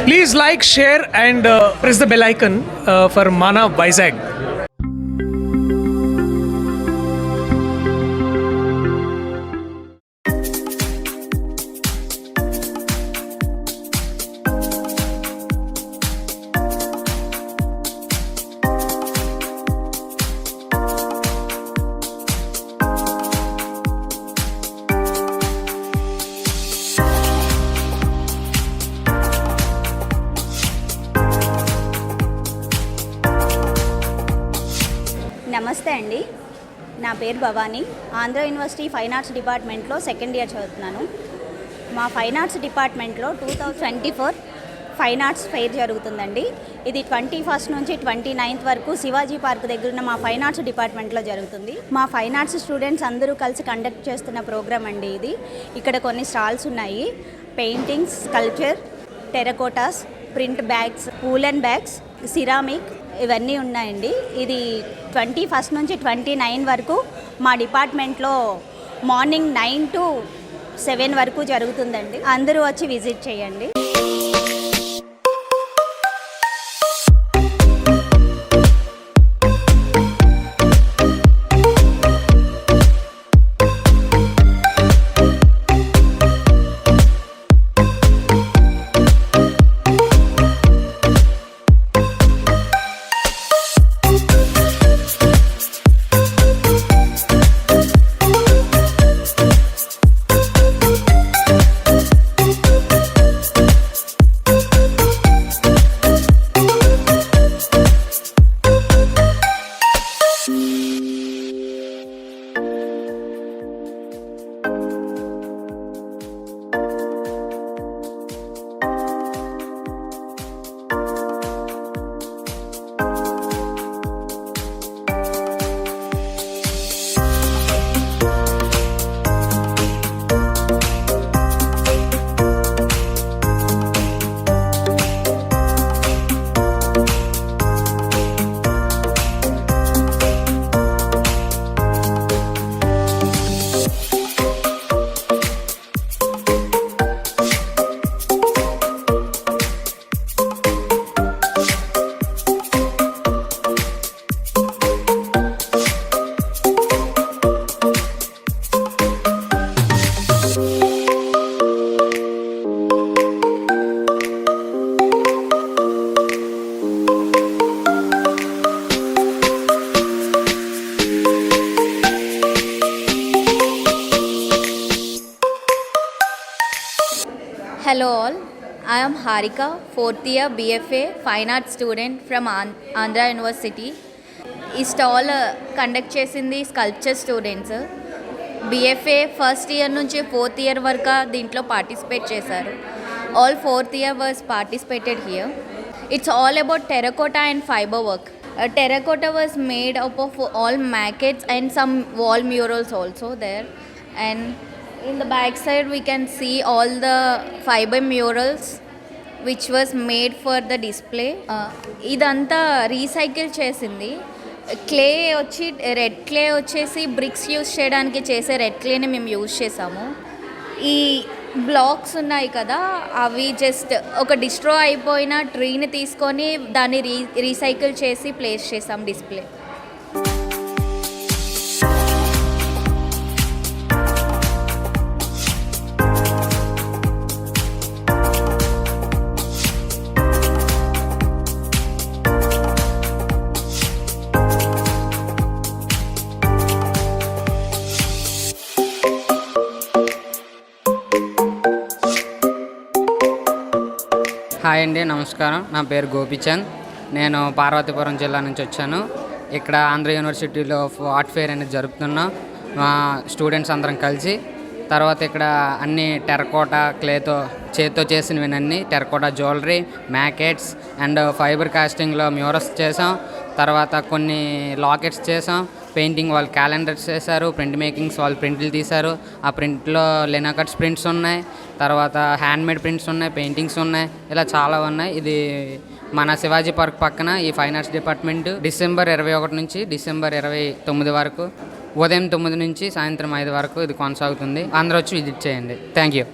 Please like, share, and press the bell icon for Mana Vizag. నమస్తే అండి, నా పేరు Bhavani. Andhra university fine arts డిపార్ట్మెంట్లో సెకండ్ ఇయర్ చదువుతున్నాను. మా ఫైన్ ఆర్ట్స్ డిపార్ట్మెంట్లో 2024 ఫైన్ ఆర్ట్స్ ఫెయిర్ జరుగుతుందండి. ఇది 21st నుంచి 29th వరకు శివాజీ పార్క్ దగ్గర ఉన్న మా ఫైన్ ఆర్ట్స్ డిపార్ట్మెంట్లో జరుగుతుంది. మా ఫైన్ ఆర్ట్స్ స్టూడెంట్స్ అందరూ కలిసి కండక్ట్ చేస్తున్న ప్రోగ్రామ్ అండి ఇది. ఇక్కడ కొన్ని స్టాల్స్ ఉన్నాయి. Paintings, sculpture, terracottas, print bags, woollen bags, ceramic ఇవన్నీ ఉన్నాయండి. ఇది 21st నుంచి 29 వరకు మా డిపార్ట్మెంట్లో మార్నింగ్ 9 to 7 వరకు జరుగుతుందండి. అందరూ వచ్చి విజిట్ చేయండి. Hello all, I am Harika, 4th year BFA Fine Arts student from Andhra University. ఈ స్టాల్ కండక్ట్ చేసింది sculpture students. BFA first year నుంచి 4th ఇయర్ వరకు దీంట్లో పార్టిసిపేట్ చేశారు. All 4th year was participated here. It's all about terracotta and fibre work. Terracotta was made up of all maquettes and some wall murals also there. And in the back side we can see all the fiber murals which was made for the display. ఇదంతా recycle చేసింది. Clay వచ్చి red clay వచ్చేసి bricks use చేయడానికి చేసే red క్లేని మేము use చేసాము. ఈ blocks ఉన్నాయి కదా, అవి జస్ట్ ఒక డిస్ట్రో అయిపోయిన ట్రీని తీసుకొని దాన్ని రీసైకిల్ చేసి ప్లేస్ చేసాం డిస్ప్లే. హాయ్ అండి, నమస్కారం. నా పేరు గోపిచంద్. నేను పార్వతీపురం జిల్లా నుంచి వచ్చాను. ఇక్కడ ఆంధ్ర యూనివర్సిటీలో ఆర్ట్ ఫెయిర్ అనేది జరుపుతున్నాం మా స్టూడెంట్స్ అందరం కలిసి. తర్వాత ఇక్కడ అన్ని టెరకోటా క్లేతో చేతితో చేసినవినన్నీ terracotta jewellery, maquettes and fibre కాస్టింగ్లో మ్యూరల్స్ చేసాం. తర్వాత కొన్ని లాకెట్స్ చేసాం. పెయింటింగ్ వాళ్ళు క్యాలెండర్స్ చేశారు. ప్రింట్ మేకింగ్స్ వాళ్ళు ప్రింట్లు తీశారు. ఆ ప్రింట్లో లెనాకట్స్ ప్రింట్స్ ఉన్నాయి. తర్వాత హ్యాండ్మేడ్ ప్రింట్స్ ఉన్నాయి, పెయింటింగ్స్ ఉన్నాయి, ఇలా చాలా ఉన్నాయి. ఇది మన శివాజీ పార్క్ పక్కన ఈ ఫైన్ ఆర్ట్స్ డిపార్ట్మెంట్ డిసెంబర్ 21 నుంచి డిసెంబర్ 29 వరకు ఉదయం 9 నుంచి సాయంత్రం 5 వరకు ఇది కొనసాగుతుంది. అందరూ వచ్చి విజిట్ చేయండి. Thank you.